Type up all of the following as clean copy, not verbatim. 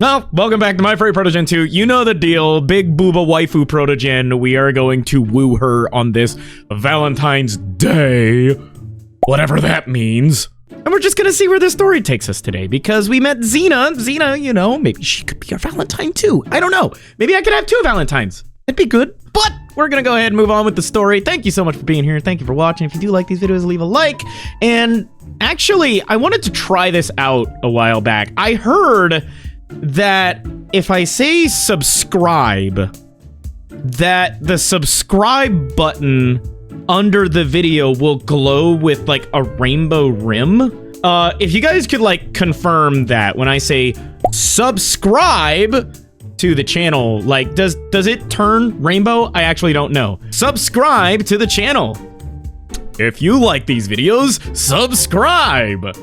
Well, welcome back to my Furry Protogen 2. You know the deal. Big booba waifu Protogen. We are going to woo her on this Valentine's Day. Whatever that means. And we're just gonna see where this story takes us today, because we met Xena. Xena, you know, maybe she could be our Valentine too. I don't know. Maybe I could have 2 Valentines. That'd be good. But we're gonna go ahead and move on with the story. Thank you so much for being here. Thank you for watching. If you do like these videos, leave a like. And actually, I wanted to try this out a while back. I heard that if I say subscribe, that the subscribe button under the video will glow with like a rainbow rim. If you guys could like confirm that when I say subscribe to the channel, like does it turn rainbow? I actually don't know. Subscribe to the channel. If you like these videos, subscribe.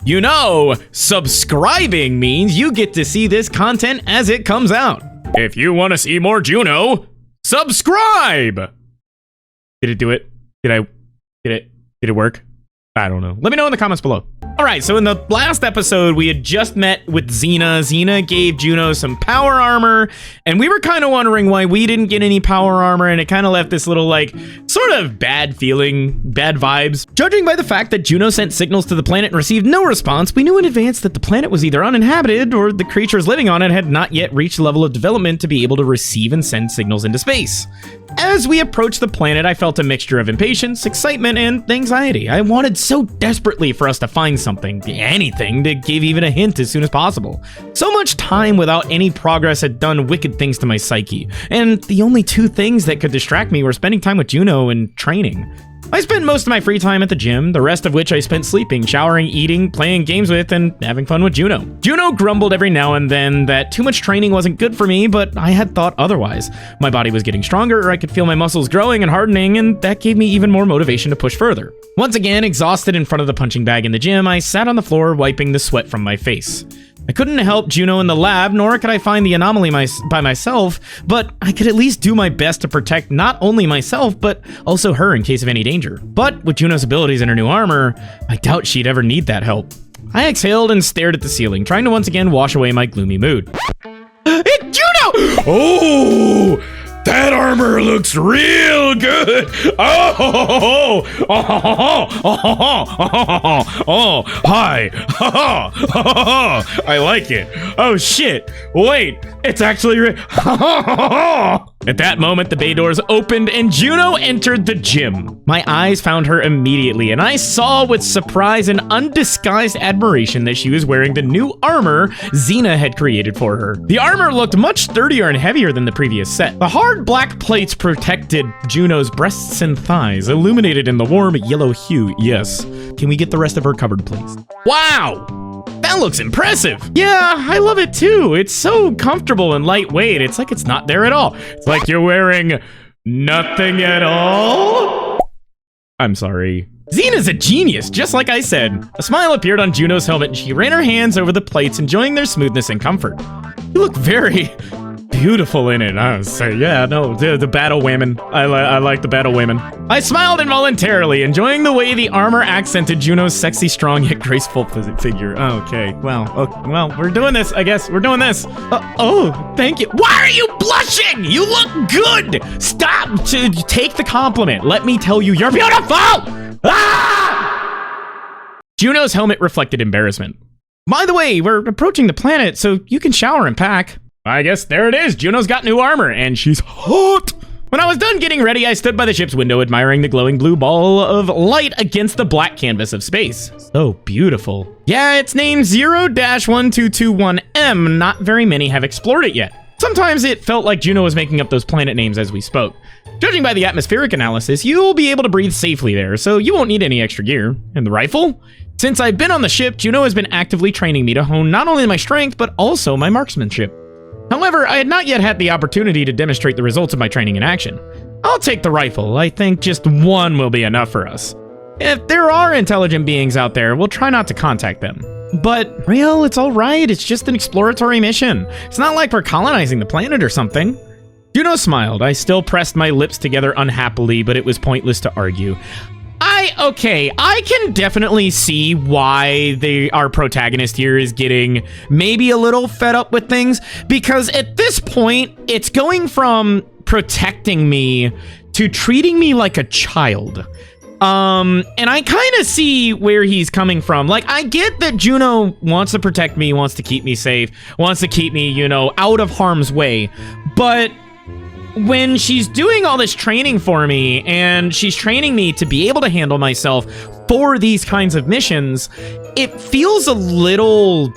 You know, subscribing means you get to see this content as it comes out. If you want to see more Juno, subscribe! Did it do it? Did it work? I don't know. Let me know in the comments below. All right, so in the last episode, we had just met with Xena. Xena gave Juno some power armor, and we were kind of wondering why we didn't get any power armor, and it kind of left this little, like, sort of bad feeling, bad vibes. Judging by the fact that Juno sent signals to the planet and received no response, we knew in advance that the planet was either uninhabited or the creatures living on it had not yet reached the level of development to be able to receive and send signals into space. As we approached the planet, I felt a mixture of impatience, excitement, and anxiety. I wanted so desperately for us to find something, anything, to give even a hint as soon as possible. So much time without any progress had done wicked things to my psyche, and the only 2 things that could distract me were spending time with Juno and training. I spent most of my free time at the gym, the rest of which I spent sleeping, showering, eating, playing games with, and having fun with Juno. Juno grumbled every now and then that too much training wasn't good for me, but I had thought otherwise. My body was getting stronger, I could feel my muscles growing and hardening, and that gave me even more motivation to push further. Once again, exhausted in front of the punching bag in the gym, I sat on the floor wiping the sweat from my face. I couldn't help Juno in the lab, nor could I find the anomaly by myself, but I could at least do my best to protect not only myself, but also her in case of any danger. But with Juno's abilities and her new armor, I doubt she'd ever need that help. I exhaled and stared at the ceiling, trying to once again wash away my gloomy mood. It's Juno! Oh! That armor looks real good. Oh, hi. I like it. Oh shit. Wait, it's actually At that moment, the bay doors opened and Juno entered the gym. My eyes found her immediately, and I saw with surprise and undisguised admiration that she was wearing the new armor Xena had created for her. The armor looked much sturdier and heavier than the previous set. The hard black plates protected Juno's breasts and thighs, illuminated in the warm yellow hue. Yes. Can we get the rest of her covered, please? Wow! That looks impressive. Yeah, I love it too. It's so comfortable and lightweight. It's like it's not there at all. It's like you're wearing nothing at all. I'm sorry. Xena's a genius, just like I said. A smile appeared on Juno's helmet and she ran her hands over the plates, enjoying their smoothness and comfort. You look very beautiful in it. I would say, yeah, no, the battle women. I like the battle women. I smiled involuntarily, enjoying the way the armor accented Juno's sexy, strong, yet graceful figure. Okay, well, we're doing this, I guess. We're doing this. Oh, thank you. Why are you blushing? You look good. Stop to take the compliment. Let me tell you, you're beautiful. Ah! Juno's helmet reflected embarrassment. By the way, we're approaching the planet, so you can shower and pack. I guess there it is. Juno's got new armor, and she's hot. When I was done getting ready, I stood by the ship's window, admiring the glowing blue ball of light against the black canvas of space. So beautiful. Yeah, it's named 0-1221M. Not very many have explored it yet. Sometimes it felt like Juno was making up those planet names as we spoke. Judging by the atmospheric analysis, you'll be able to breathe safely there, so you won't need any extra gear. And the rifle? Since I've been on the ship, Juno has been actively training me to hone not only my strength, but also my marksmanship. However, I had not yet had the opportunity to demonstrate the results of my training in action. I'll take the rifle. I think just one will be enough for us. If there are intelligent beings out there, we'll try not to contact them. But, Raeal, it's all right. It's just an exploratory mission. It's not like we're colonizing the planet or something. Juno smiled. I still pressed my lips together unhappily, but it was pointless to argue. I Okay, I can definitely see why our protagonist here is getting maybe a little fed up with things, because at this point, it's going from protecting me to treating me like a child. And I kind of see where he's coming from. Like, I get that Juno wants to protect me, wants to keep me safe, wants to keep me, you know, out of harm's way, but when she's doing all this training for me, and she's training me to be able to handle myself for these kinds of missions, it feels a little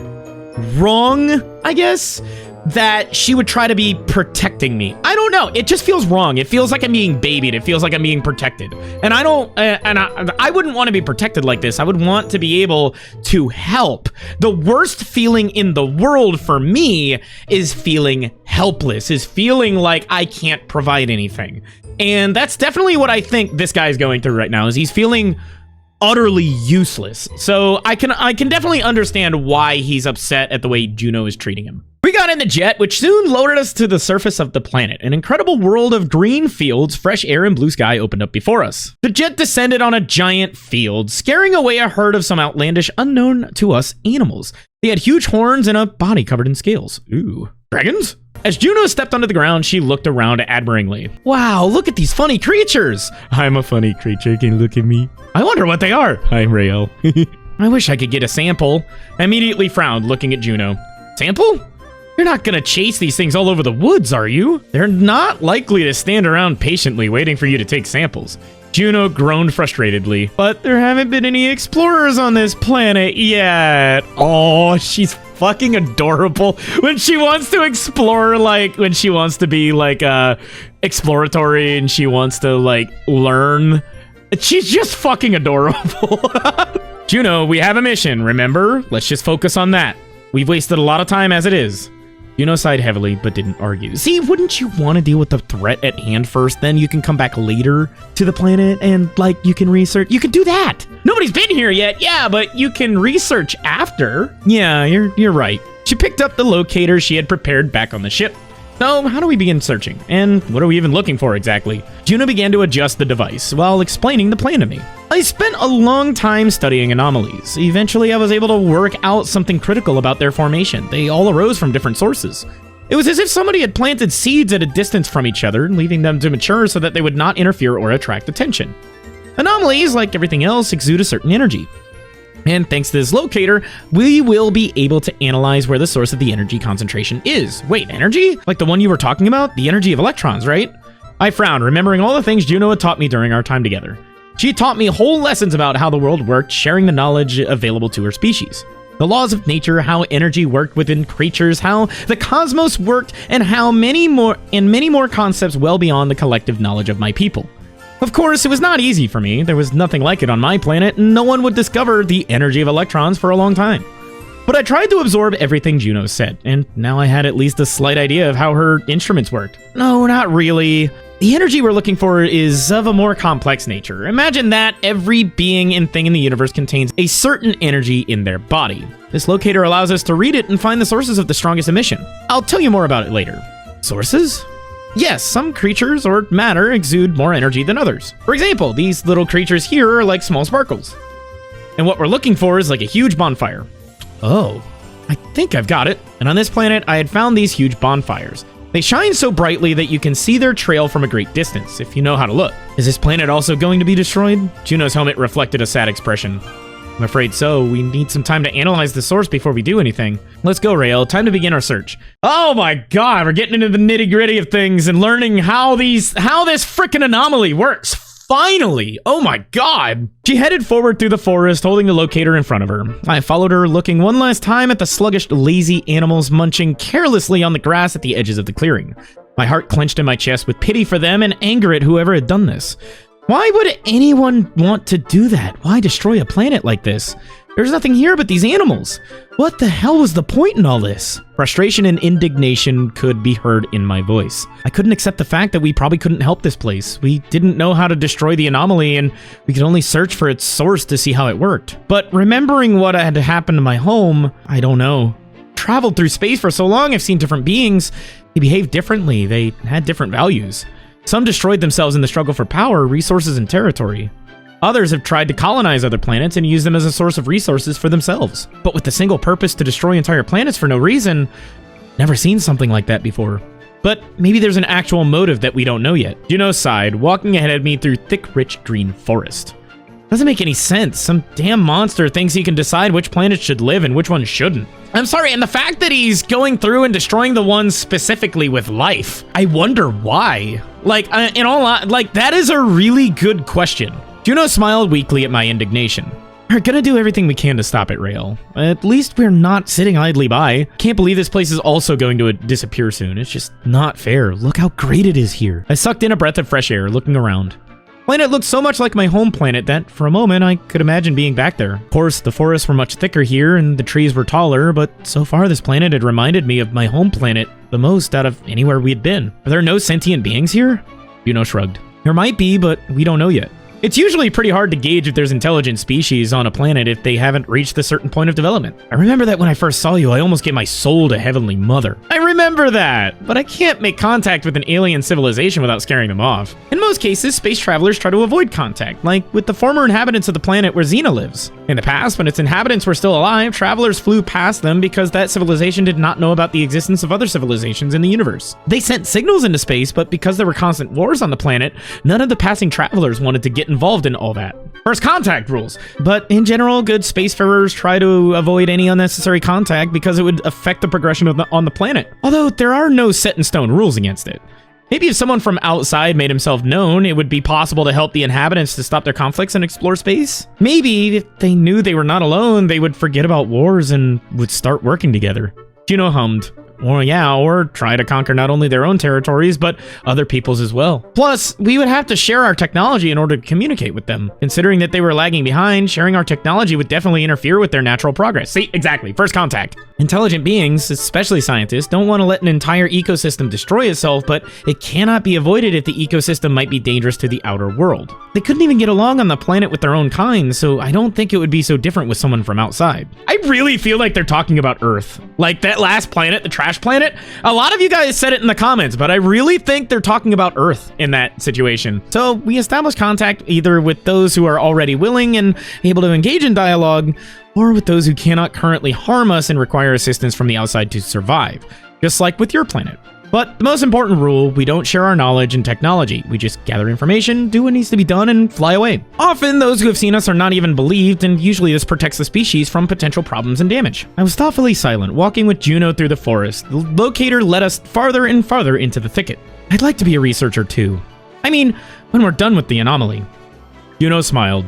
wrong, I guess, that she would try to be protecting me. I don't know. It just feels wrong. It feels like I'm being babied. It feels like I'm being protected. And I don't, I wouldn't want to be protected like this. I would want to be able to help. The worst feeling in the world for me is feeling helpless, is feeling like I can't provide anything. And that's definitely what I think this guy's going through right now, is he's feeling utterly useless. So I can definitely understand why he's upset at the way Juno is treating him. We got in the jet, which soon lowered us to the surface of the planet. An incredible world of green fields, fresh air, and blue sky opened up before us. The jet descended on a giant field, scaring away a herd of some outlandish, unknown to us animals. They had huge horns and a body covered in scales. Ooh. Dragons? As Juno stepped onto the ground, she looked around admiringly. Wow, look at these funny creatures! I'm a funny creature, can you look at me? I wonder what they are. I'm Raeal. I wish I could get a sample. I immediately frowned, looking at Juno. Sample? You're not gonna chase these things all over the woods, are you? They're not likely to stand around patiently waiting for you to take samples. Juno groaned frustratedly. But there haven't been any explorers on this planet yet. Oh, she's fucking adorable. When she wants to explore, like, when she wants to be, like, exploratory and she wants to, like, learn. She's just fucking adorable. Juno, we have a mission, remember? Let's just focus on that. We've wasted a lot of time as it is. Juno sighed heavily, but didn't argue. See, wouldn't you want to deal with the threat at hand first? Then you can come back later to the planet and, like, you can research. You can do that. Nobody's been here yet. Yeah, but you can research after. Yeah, you're right. She picked up the locator she had prepared back on the ship. So, how do we begin searching? And what are we even looking for exactly? Juno began to adjust the device while explaining the plan to me. I spent a long time studying anomalies. Eventually, I was able to work out something critical about their formation. They all arose from different sources. It was as if somebody had planted seeds at a distance from each other, leaving them to mature so that they would not interfere or attract attention. Anomalies, like everything else, exude a certain energy. And thanks to this locator, we will be able to analyze where the source of the energy concentration is. Wait, energy? Like the one you were talking about? The energy of electrons, right? I frowned, remembering all the things Juno had taught me during our time together. She taught me whole lessons about how the world worked, sharing the knowledge available to her species. The laws of nature, how energy worked within creatures, how the cosmos worked, and how many more concepts well beyond the collective knowledge of my people. Of course, it was not easy for me. There was nothing like it on my planet, and no one would discover the energy of electrons for a long time. But I tried to absorb everything Juno said, and now I had at least a slight idea of how her instruments worked. No, not really. The energy we're looking for is of a more complex nature. Imagine that every being and thing in the universe contains a certain energy in their body. This locator allows us to read it and find the sources of the strongest emission. I'll tell you more about it later. Sources? Yes, some creatures or matter exude more energy than others. For example, these little creatures here are like small sparkles. And what we're looking for is like a huge bonfire. Oh, I think I've got it. And on this planet, I had found these huge bonfires. They shine so brightly that you can see their trail from a great distance, if you know how to look. Is this planet also going to be destroyed? Juno's helmet reflected a sad expression. I'm afraid so. We need some time to analyze the source before we do anything. Let's go, Raeal. Time to begin our search. Oh my god, we're getting into the nitty-gritty of things and learning how this frickin' anomaly works. Finally! Oh my god! She headed forward through the forest, holding the locator in front of her. I followed her, looking one last time at the sluggish, lazy animals munching carelessly on the grass at the edges of the clearing. My heart clenched in my chest with pity for them and anger at whoever had done this. Why would anyone want to do that? Why destroy a planet like this? There's nothing here but these animals. What the hell was the point in all this? Frustration and indignation could be heard in my voice. I couldn't accept the fact that we probably couldn't help this place. We didn't know how to destroy the anomaly, and we could only search for its source to see how it worked. But remembering what had happened to my home, I don't know. Traveled through space for so long, I've seen different beings. They behaved differently. They had different values. Some destroyed themselves in the struggle for power, resources, and territory. Others have tried to colonize other planets and use them as a source of resources for themselves. But with the single purpose to destroy entire planets for no reason, never seen something like that before. But maybe there's an actual motive that we don't know yet. Juno sighed, walking ahead of me through thick, rich green forest. Doesn't make any sense. Some damn monster thinks he can decide which planets should live and which ones shouldn't. I'm sorry, and the fact that he's going through and destroying the ones specifically with life, I wonder why. Like, that is a really good question. Juno smiled weakly at my indignation. We're gonna do everything we can to stop it, Raeal. At least we're not sitting idly by. Can't believe this place is also going to disappear soon. It's just not fair. Look how great it is here. I sucked in a breath of fresh air, looking around. The planet looked so much like my home planet that, for a moment, I could imagine being back there. Of course, the forests were much thicker here, and the trees were taller, but so far this planet had reminded me of my home planet the most out of anywhere we'd been. Are there no sentient beings here? Juno shrugged. There might be, but we don't know yet. It's usually pretty hard to gauge if there's intelligent species on a planet if they haven't reached a certain point of development. I remember that when I first saw you, I almost gave my soul to Heavenly Mother. I remember that, but I can't make contact with an alien civilization without scaring them off. In most cases, space travelers try to avoid contact, like with the former inhabitants of the planet where Xena lives. In the past, when its inhabitants were still alive, travelers flew past them because that civilization did not know about the existence of other civilizations in the universe. They sent signals into space, but because there were constant wars on the planet, none of the passing travelers wanted to get involved in all that. First contact rules. But in general, good spacefarers try to avoid any unnecessary contact because it would affect the progression on the planet. Although there are no set in stone rules against it. Maybe if someone from outside made himself known, it would be possible to help the inhabitants to stop their conflicts and explore space. Maybe if they knew they were not alone, they would forget about wars and would start working together. Juno hummed. Well, yeah, or try to conquer not only their own territories, but other people's as well. Plus, we would have to share our technology in order to communicate with them. Considering that they were lagging behind, sharing our technology would definitely interfere with their natural progress. See, exactly, first contact. Intelligent beings, especially scientists, don't want to let an entire ecosystem destroy itself, but it cannot be avoided if the ecosystem might be dangerous to the outer world. They couldn't even get along on the planet with their own kind, so I don't think it would be so different with someone from outside. I really feel like they're talking about Earth. Like that last planet, the trash planet. A lot of you guys said it in the comments, but I really think they're talking about Earth in that situation. So we establish contact either with those who are already willing and able to engage in dialogue, or with those who cannot currently harm us and require assistance from the outside to survive, just like with your planet. But the most important rule, we don't share our knowledge and technology. We just gather information, do what needs to be done, and fly away. Often, those who have seen us are not even believed, and usually this protects the species from potential problems and damage. I was thoughtfully silent, walking with Juno through the forest. The locator led us farther and farther into the thicket. I'd like to be a researcher too. I mean, when we're done with the anomaly. Juno smiled.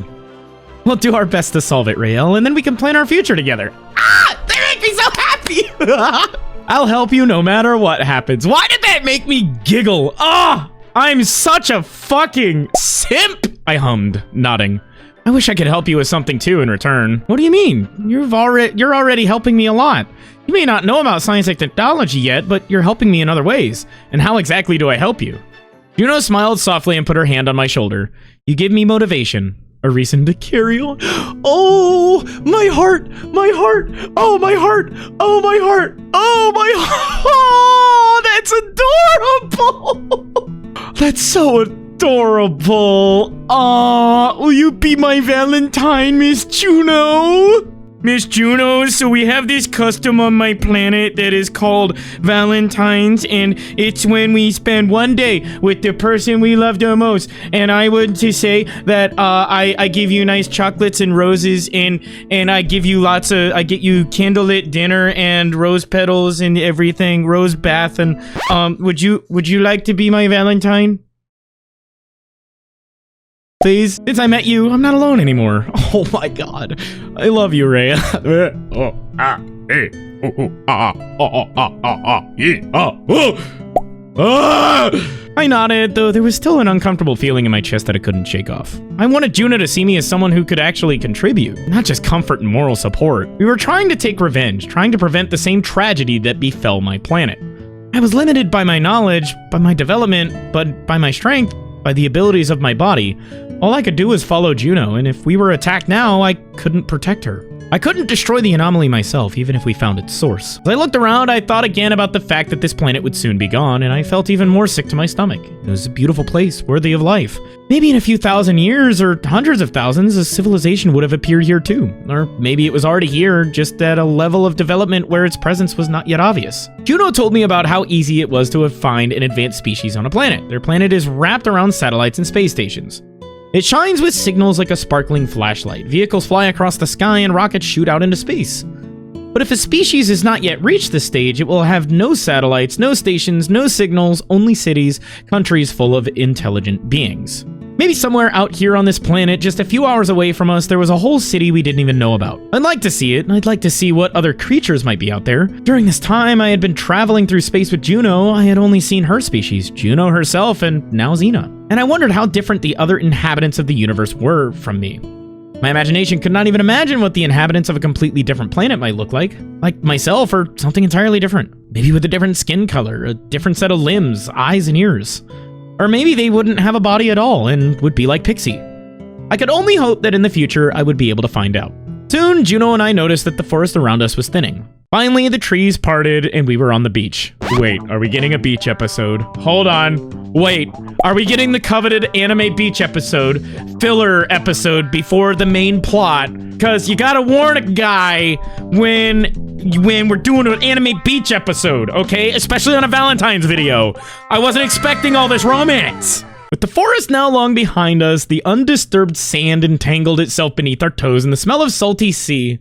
We'll do our best to solve it, Raeal, and then we can plan our future together. Ah! They make me so happy! I'll help you no matter what happens. Why did that make me giggle? Ah! I'm such a fucking simp! I hummed, nodding. I wish I could help you with something too in return. What do you mean? You're already helping me a lot. You may not know about science and technology yet, but you're helping me in other ways. And how exactly do I help you? Juno smiled softly and put her hand on my shoulder. You give me motivation. A reason to carry on. Oh, my heart, my heart, oh, my heart, oh, my heart, oh, my heart. Oh, that's adorable. That's so adorable. Aw, will you be my Valentine, Miss Juno? Miss Juno, so we have this custom on my planet that is called Valentine's, and it's when we spend one day with the person we love the most. And I would to say that I give you nice chocolates and roses, and I give you I get you candlelit dinner and rose petals and everything, rose bath, and would you like to be my Valentine? Please, since I met you, I'm not alone anymore. Oh my god. I love you, Ray. I nodded, though there was still an uncomfortable feeling in my chest that I couldn't shake off. I wanted Juno to see me as someone who could actually contribute, not just comfort and moral support. We were trying to take revenge, trying to prevent the same tragedy that befell my planet. I was limited by my knowledge, by my development, but by my strength, by the abilities of my body. All I could do was follow Juno, and if we were attacked now, I couldn't protect her. I couldn't destroy the anomaly myself, even if we found its source. As I looked around, I thought again about the fact that this planet would soon be gone, and I felt even more sick to my stomach. It was a beautiful place, worthy of life. Maybe in a few thousand years, or hundreds of thousands, a civilization would have appeared here too. Or maybe it was already here, just at a level of development where its presence was not yet obvious. Juno told me about how easy it was to find an advanced species on a planet. Their planet is wrapped around satellites and space stations. It shines with signals like a sparkling flashlight. Vehicles fly across the sky and rockets shoot out into space. But if a species has not yet reached this stage, it will have no satellites, no stations, no signals, only cities, countries full of intelligent beings. Maybe somewhere out here on this planet, just a few hours away from us, there was a whole city we didn't even know about. I'd like to see it, and I'd like to see what other creatures might be out there. During this time, I had been traveling through space with Juno. I had only seen her species, Juno herself, and now Xena. And I wondered how different the other inhabitants of the universe were from me. My imagination could not even imagine what the inhabitants of a completely different planet might look like myself or something entirely different. Maybe with a different skin color, a different set of limbs, eyes, and ears. Or maybe they wouldn't have a body at all and would be like Pixie. I could only hope that in the future I would be able to find out. Soon, Juno and I noticed that the forest around us was thinning. Finally, the trees parted and we were on the beach. Wait, are we getting a beach episode? Hold on. Wait, are we getting the coveted anime beach episode, filler episode before the main plot? Because you gotta warn a guy when we're doing an anime beach episode, okay? Especially on a Valentine's video. I wasn't expecting all this romance. With the forest now long behind us, the undisturbed sand entangled itself beneath our toes, and the smell of salty sea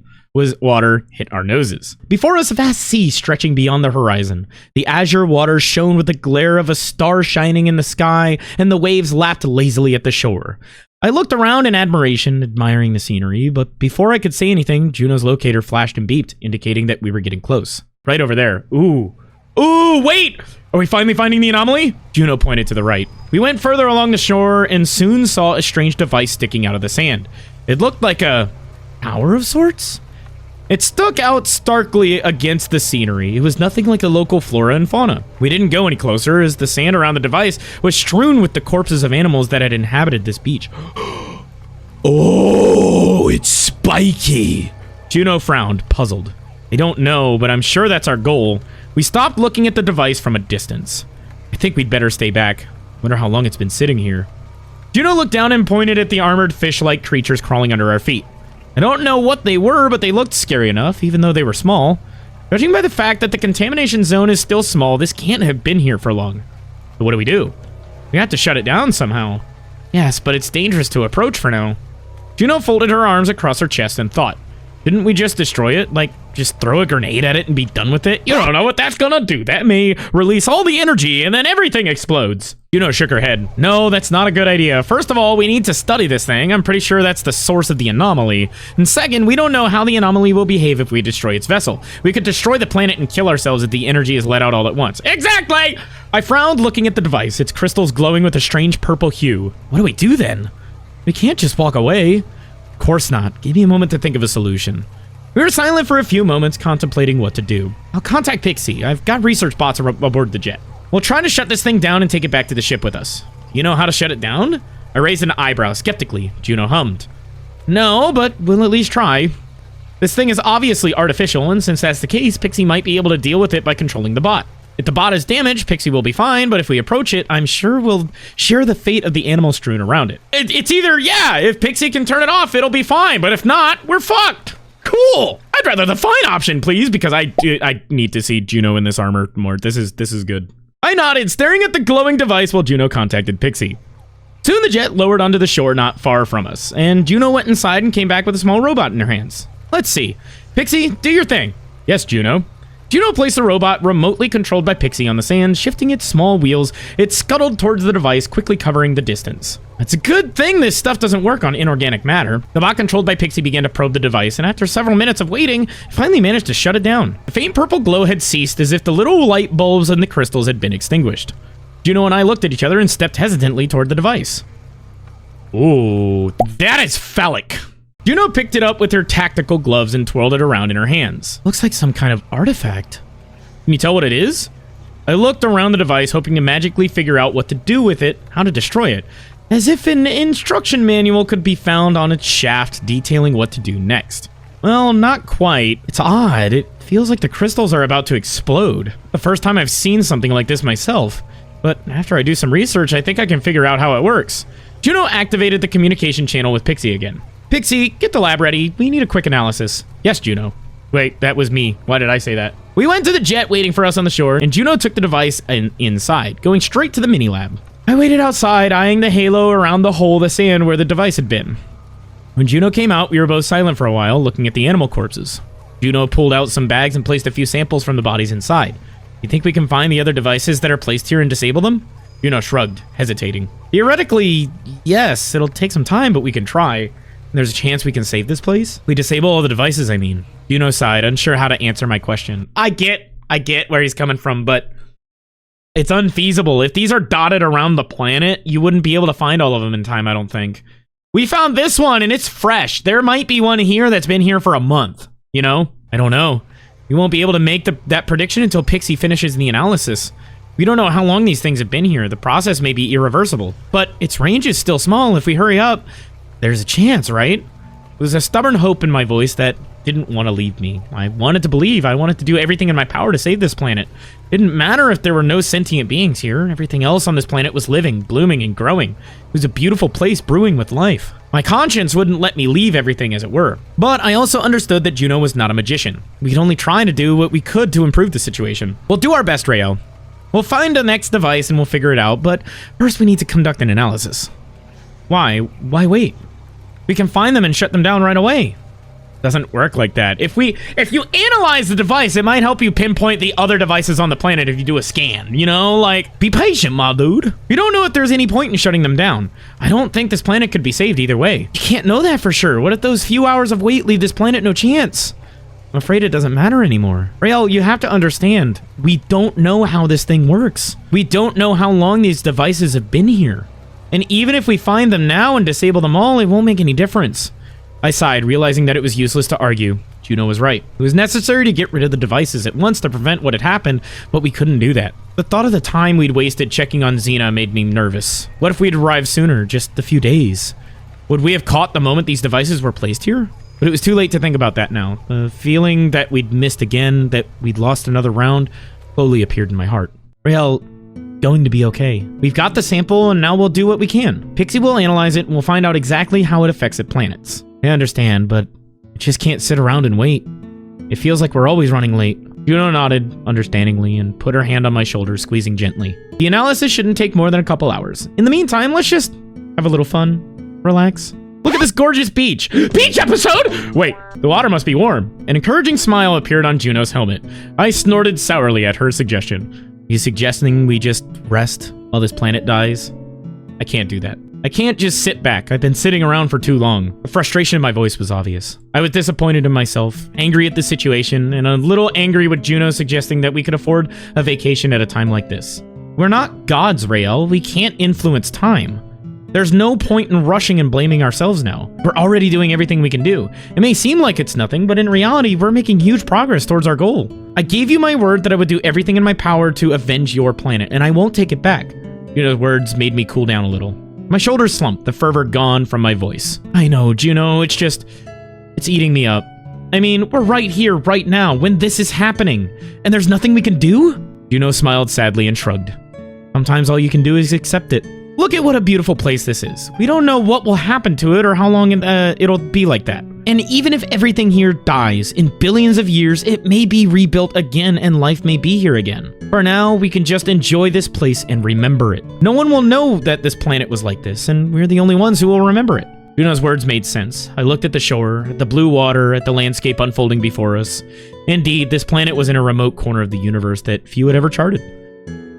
water hit our noses. Before us, a vast sea stretching beyond the horizon. The azure waters shone with the glare of a star shining in the sky, and the waves lapped lazily at the shore. I looked around in admiration, admiring the scenery, but before I could say anything, Juno's locator flashed and beeped, indicating that we were getting close. Right over there. Ooh, wait! Are we finally finding the anomaly? Juno pointed to the right. We went further along the shore and soon saw a strange device sticking out of the sand. It looked like a tower of sorts? It stuck out starkly against the scenery. It was nothing like the local flora and fauna. We didn't go any closer as the sand around the device was strewn with the corpses of animals that had inhabited this beach. Oh, it's Sparky. Juno frowned, puzzled. I don't know, but I'm sure that's our goal. We stopped looking at the device from a distance. I think we'd better stay back. Wonder how long it's been sitting here. Juno looked down and pointed at the armored fish-like creatures crawling under our feet. I don't know what they were, but they looked scary enough, even though they were small. Judging by the fact that the contamination zone is still small, this can't have been here for long. So what do? We have to shut it down somehow. Yes, but it's dangerous to approach for now. Juno folded her arms across her chest and thought. Didn't we just destroy it? Like, just throw a grenade at it and be done with it? You don't know what that's gonna do. That may release all the energy and then everything explodes. Juno shook her head. No, that's not a good idea. First of all, we need to study this thing. I'm pretty sure that's the source of the anomaly. And second, we don't know how the anomaly will behave if we destroy its vessel. We could destroy the planet and kill ourselves if the energy is let out all at once. Exactly! I frowned looking at the device, its crystals glowing with a strange purple hue. What do we do then? We can't just walk away. Of course not. Give me a moment to think of a solution. We were silent for a few moments, contemplating what to do. I'll contact Pixie. I've got research bots aboard the jet. We'll try to shut this thing down and take it back to the ship with us. You know how to shut it down? I raised an eyebrow skeptically. Juno hummed. No, but we'll at least try. This thing is obviously artificial, and since that's the case, Pixie might be able to deal with it by controlling the bot. If the bot is damaged, Pixie will be fine, but if we approach it, I'm sure we'll share the fate of the animals strewn around it. It's either, yeah, if Pixie can turn it off, it'll be fine, but if not, we're fucked. Cool. I'd rather the fine option, please, because I need to see Juno in this armor more. This is good. I nodded, staring at the glowing device while Juno contacted Pixie. Soon the jet lowered onto the shore not far from us, and Juno went inside and came back with a small robot in her hands. Let's see. Pixie, do your thing. Yes, Juno. Juno placed the robot remotely controlled by Pixie on the sand, shifting its small wheels. It scuttled towards the device, quickly covering the distance. It's a good thing this stuff doesn't work on inorganic matter. The bot controlled by Pixie began to probe the device, and after several minutes of waiting, it finally managed to shut it down. The faint purple glow had ceased as if the little light bulbs in the crystals had been extinguished. Juno and I looked at each other and stepped hesitantly toward the device. Ooh, that is phallic. Juno picked it up with her tactical gloves and twirled it around in her hands. Looks like some kind of artifact. Can you tell what it is? I looked around the device, hoping to magically figure out what to do with it, how to destroy it. As if an instruction manual could be found on its shaft detailing what to do next. Well, not quite. It's odd. It feels like the crystals are about to explode. The first time I've seen something like this myself. But after I do some research, I think I can figure out how it works. Juno activated the communication channel with Pixie again. Pixie, get the lab ready. We need a quick analysis. Yes, Juno. Wait, that was me. Why did I say that? We went to the jet waiting for us on the shore, and Juno took the device inside, going straight to the mini-lab. I waited outside, eyeing the halo around the hole in the sand where the device had been. When Juno came out, we were both silent for a while, looking at the animal corpses. Juno pulled out some bags and placed a few samples from the bodies inside. You think we can find the other devices that are placed here and disable them? Juno shrugged, hesitating. Theoretically, yes, it'll take some time, but we can try. There's a chance we can save this place? We disable all the devices, I mean. Juno sighed, unsure how to answer my question. I get where he's coming from, but it's unfeasible. If these are dotted around the planet, you wouldn't be able to find all of them in time, I don't think. We found this one, and it's fresh. There might be one here that's been here for a month, you know? I don't know. We won't be able to make that prediction until Pixie finishes the analysis. We don't know how long these things have been here. The process may be irreversible, but its range is still small. If we hurry up, there's a chance, right? It was a stubborn hope in my voice that didn't want to leave me. I wanted to believe. I wanted to do everything in my power to save this planet. It didn't matter if there were no sentient beings here. Everything else on this planet was living, blooming, and growing. It was a beautiful place brewing with life. My conscience wouldn't let me leave everything as it were. But I also understood that Juno was not a magician. We could only try to do what we could to improve the situation. We'll do our best, Raeal. We'll find the next device and we'll figure it out, but first we need to conduct an analysis. Why? Why wait? We can find them and shut them down right away. Doesn't work like that. If you analyze the device, it might help you pinpoint the other devices on the planet if you do a scan, you know? Like, be patient, my dude. We don't know if there's any point in shutting them down. I don't think this planet could be saved either way. You can't know that for sure. What if those few hours of wait leave this planet no chance? I'm afraid it doesn't matter anymore. Raeal, you have to understand, we don't know how this thing works. We don't know how long these devices have been here. And even if we find them now and disable them all, it won't make any difference. I sighed, realizing that it was useless to argue. Juno was right. It was necessary to get rid of the devices at once to prevent what had happened, but we couldn't do that. The thought of the time we'd wasted checking on Xena made me nervous. What if we'd arrived sooner, just a few days? Would we have caught the moment these devices were placed here? But it was too late to think about that now. The feeling that we'd missed again, that we'd lost another round, slowly appeared in my heart. Raeal, going to be okay. We've got the sample, and now we'll do what we can. Pixie will analyze it, and we'll find out exactly how it affects the planets. I understand, but I just can't sit around and wait. It feels like we're always running late. Juno nodded understandingly and put her hand on my shoulder, squeezing gently. The analysis shouldn't take more than a couple hours. In the meantime, let's just have a little fun. Relax. Look at this gorgeous beach. Beach episode! Wait, the water must be warm. An encouraging smile appeared on Juno's helmet. I snorted sourly at her suggestion. Are you suggesting we just rest while this planet dies? I can't do that. I can't just sit back. I've been sitting around for too long. The frustration in my voice was obvious. I was disappointed in myself, angry at the situation, and a little angry with Juno suggesting that we could afford a vacation at a time like this. We're not gods, Raeal. We can't influence time. There's no point in rushing and blaming ourselves now. We're already doing everything we can do. It may seem like it's nothing, but in reality, we're making huge progress towards our goal. I gave you my word that I would do everything in my power to avenge your planet, and I won't take it back. Juno's words made me cool down a little. My shoulders slumped, the fervor gone from my voice. I know, Juno, it's eating me up. I mean, we're right here, right now, when this is happening, and there's nothing we can do? Juno smiled sadly and shrugged. Sometimes all you can do is accept it. Look at what a beautiful place this is. We don't know what will happen to it or how long it'll be like that. And even if everything here dies, in billions of years, it may be rebuilt again and life may be here again. For now, we can just enjoy this place and remember it. No one will know that this planet was like this, and we're the only ones who will remember it. Juno's words made sense. I looked at the shore, at the blue water, at the landscape unfolding before us. Indeed, this planet was in a remote corner of the universe that few had ever charted.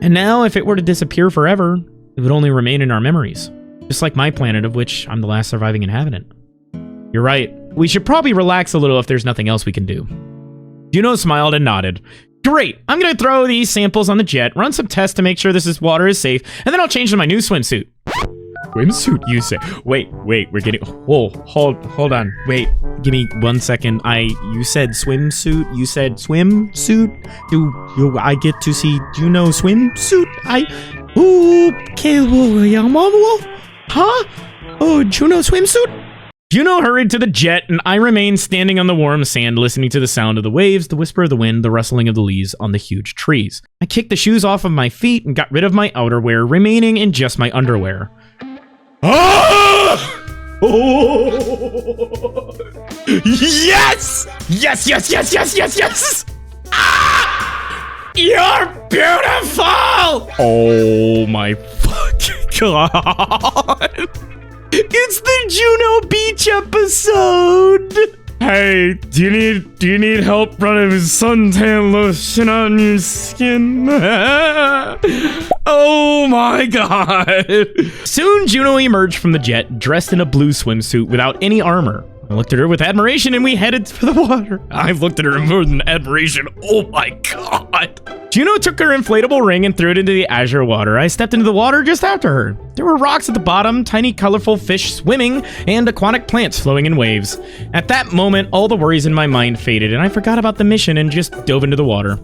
And now, if it were to disappear forever, it would only remain in our memories. Just like my planet, of which I'm the last surviving inhabitant. You're right. We should probably relax a little if there's nothing else we can do. Juno smiled and nodded. Great! I'm gonna throw these samples on the jet, run some tests to make sure this water is safe, and then I'll change to my new swimsuit. Swimsuit, you say? Wait, we're getting... Whoa, hold on. Wait, give me 1 second. You said swimsuit? You said swimsuit? Do I get to see Juno swimsuit? Okay, Huh? Oh, Juno swimsuit? Juno hurried to the jet, and I remained standing on the warm sand, listening to the sound of the waves, the whisper of the wind, the rustling of the leaves on the huge trees. I kicked the shoes off of my feet and got rid of my outerwear, remaining in just my underwear. Ah! Oh! Yes! Yes, yes, yes, yes, yes, yes! Ah! You're beautiful! Oh my fucking god! It's the Juno Beach episode! Hey, do you need help running suntan lotion on your skin? Oh my god! Soon Juno emerged from the jet, dressed in a blue swimsuit without any armor. I looked at her with admiration and we headed for the water. I looked at her more than admiration. Oh my god! Juno took her inflatable ring and threw it into the azure water. I stepped into the water just after her. There were rocks at the bottom, tiny colorful fish swimming, and aquatic plants flowing in waves. At that moment, all the worries in my mind faded and I forgot about the mission and just dove into the water.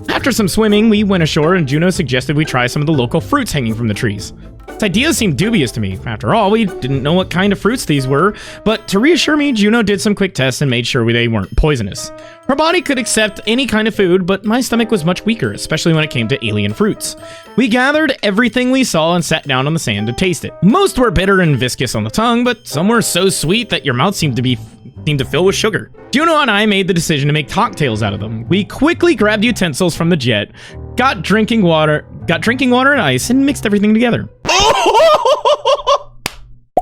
After some swimming, we went ashore and Juno suggested we try some of the local fruits hanging from the trees. This idea seemed dubious to me. After all, we didn't know what kind of fruits these were, but to reassure me, Juno did some quick tests and made sure they weren't poisonous. Her body could accept any kind of food, but my stomach was much weaker, especially when it came to alien fruits. We gathered everything we saw and sat down on the sand to taste it. Most were bitter and viscous on the tongue, but some were so sweet that your mouth seemed to fill with sugar. Juno and I made the decision to make cocktails out of them. We quickly grabbed utensils from the jet, got drinking water and ice, and mixed everything together.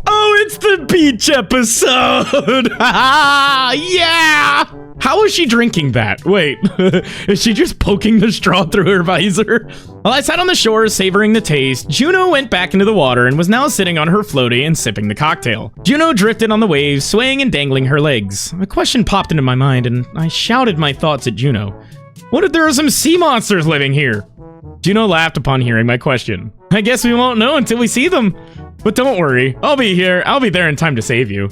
Oh, it's the beach episode! Yeah! How is she drinking that? Wait, is she just poking the straw through her visor? While I sat on the shore savoring the taste, Juno went back into the water and was now sitting on her floaty and sipping the cocktail. Juno drifted on the waves, swaying and dangling her legs. A question popped into my mind and I shouted my thoughts at Juno. What if there are some sea monsters living here? Juno laughed upon hearing my question. I guess we won't know until we see them. But don't worry, I'll be here. I'll be there in time to save you.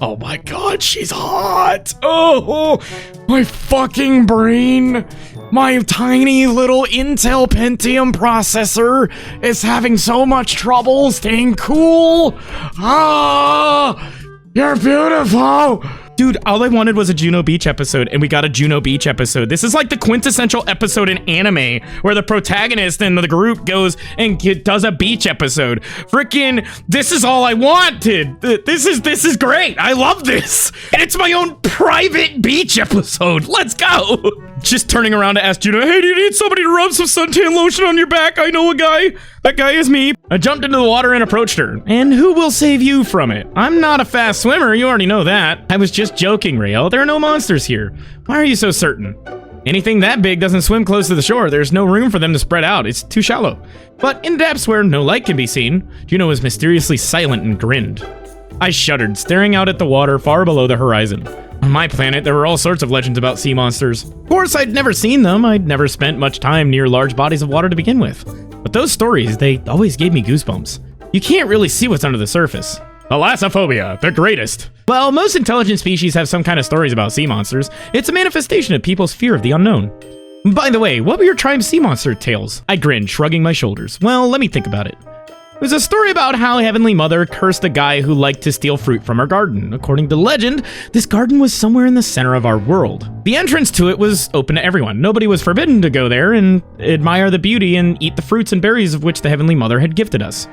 Oh my god, she's hot. Oh, my fucking brain. My tiny little Intel Pentium processor is having so much trouble staying cool. Ah, you're beautiful. Dude, all I wanted was a Juno Beach episode, and we got a Juno Beach episode. This is like the quintessential episode in anime, where the protagonist and the group goes and does a beach episode. Frickin', this is all I wanted. This is great. I love this. And it's my own private beach episode. Let's go. Just turning around to ask Juno, hey, do you need somebody to rub some suntan lotion on your back? I know a guy. That guy is me. I jumped into the water and approached her. And who will save you from it? I'm not a fast swimmer. You already know that. I was just joking, Raeal. There are no monsters here. Why are you so certain? Anything that big doesn't swim close to the shore. There's no room for them to spread out. It's too shallow. But in depths where no light can be seen, Juno was mysteriously silent and grinned. I shuddered, staring out at the water far below the horizon. On my planet, there were all sorts of legends about sea monsters. Of course, I'd never seen them. I'd never spent much time near large bodies of water to begin with. But those stories, they always gave me goosebumps. You can't really see what's under the surface. Thalassophobia, the greatest. Well, most intelligent species have some kind of stories about sea monsters. It's a manifestation of people's fear of the unknown. By the way, what were your tribe's sea monster tales? I grinned, shrugging my shoulders. Well, let me think about it. It was a story about how Heavenly Mother cursed a guy who liked to steal fruit from her garden. According to legend, this garden was somewhere in the center of our world. The entrance to it was open to everyone. Nobody was forbidden to go there and admire the beauty and eat the fruits and berries of which the Heavenly Mother had gifted us.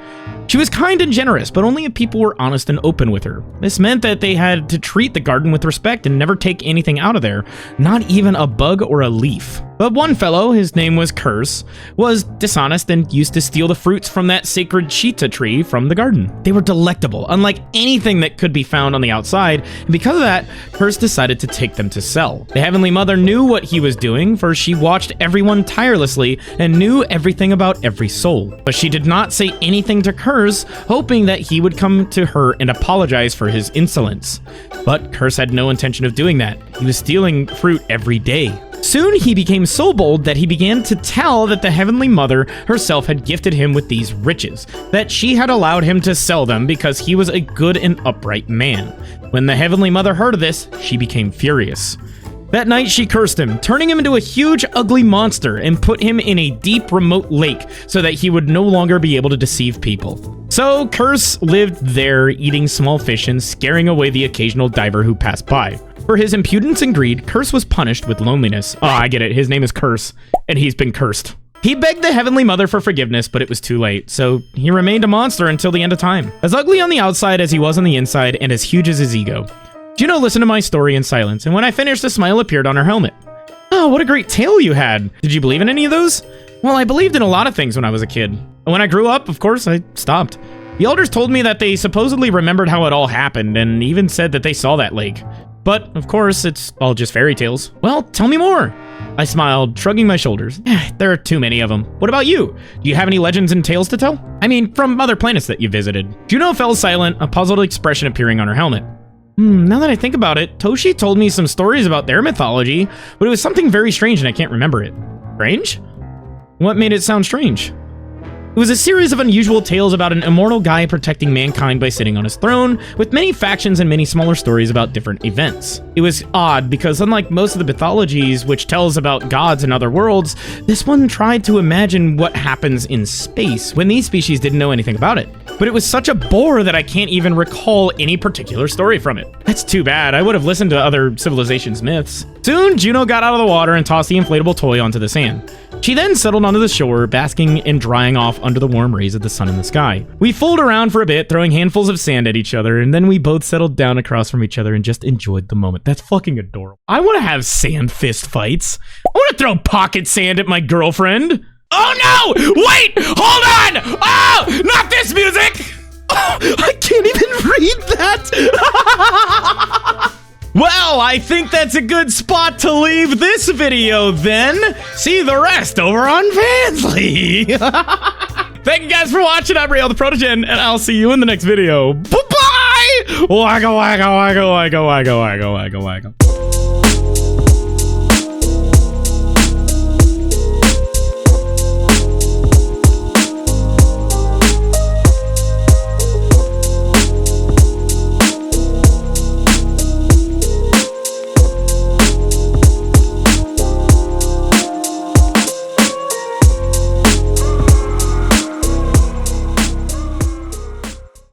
She was kind and generous, but only if people were honest and open with her. This meant that they had to treat the garden with respect and never take anything out of there, not even a bug or a leaf. But one fellow, his name was Curse, was dishonest and used to steal the fruits from that sacred Cheetah tree from the garden. They were delectable, unlike anything that could be found on the outside, and because of that, Curse decided to take them to sell. The Heavenly Mother knew what he was doing, for she watched everyone tirelessly and knew everything about every soul. But she did not say anything to Curse, hoping that he would come to her and apologize for his insolence. But Curse had no intention of doing that. He was stealing fruit every day. Soon he became so bold that he began to tell that the Heavenly Mother herself had gifted him with these riches, that she had allowed him to sell them because he was a good and upright man. When the Heavenly Mother heard of this, she became furious. That night, she cursed him, turning him into a huge, ugly monster and put him in a deep, remote lake so that he would no longer be able to deceive people. So, Curse lived there, eating small fish and scaring away the occasional diver who passed by. For his impudence and greed, Curse was punished with loneliness. Oh, I get it. His name is Curse, and he's been cursed. He begged the Heavenly Mother for forgiveness, but it was too late, so he remained a monster until the end of time. As ugly on the outside as he was on the inside, and as huge as his ego. Juno listened to my story in silence, and when I finished, a smile appeared on her helmet. Oh, what a great tale you had. Did you believe in any of those? Well, I believed in a lot of things when I was a kid. And when I grew up, of course, I stopped. The elders told me that they supposedly remembered how it all happened, and even said that they saw that lake. But, of course, it's all just fairy tales. Well, tell me more. I smiled, shrugging my shoulders. There are too many of them. What about you? Do you have any legends and tales to tell? I mean, from other planets that you visited. Juno fell silent, a puzzled expression appearing on her helmet. Now that I think about it, Toshi told me some stories about their mythology, but it was something very strange and I can't remember it. Strange? What made it sound strange? It was a series of unusual tales about an immortal guy protecting mankind by sitting on his throne, with many factions and many smaller stories about different events. It was odd because unlike most of the mythologies, which tells about gods and other worlds, this one tried to imagine what happens in space when these species didn't know anything about it. But it was such a bore that I can't even recall any particular story from it. That's too bad. I would have listened to other civilizations' myths. Soon, Juno got out of the water and tossed the inflatable toy onto the sand. She then settled onto the shore, basking and drying off under the warm rays of the sun in the sky. We fooled around for a bit, throwing handfuls of sand at each other, and then we both settled down across from each other and just enjoyed the moment. That's fucking adorable. I want to have sand fist fights. I want to throw pocket sand at my girlfriend. Oh no! Wait! Hold on! Oh! Not this music! Oh, I can't even read that! Well, I think that's a good spot to leave this video then. See the rest over on Fansly. Thank you guys for watching. I'm RaealTheProtogen, and I'll see you in the next video. Bye-bye! Wagga, wagga, wagga, wagga, wagga, wagga, wagga, wagga.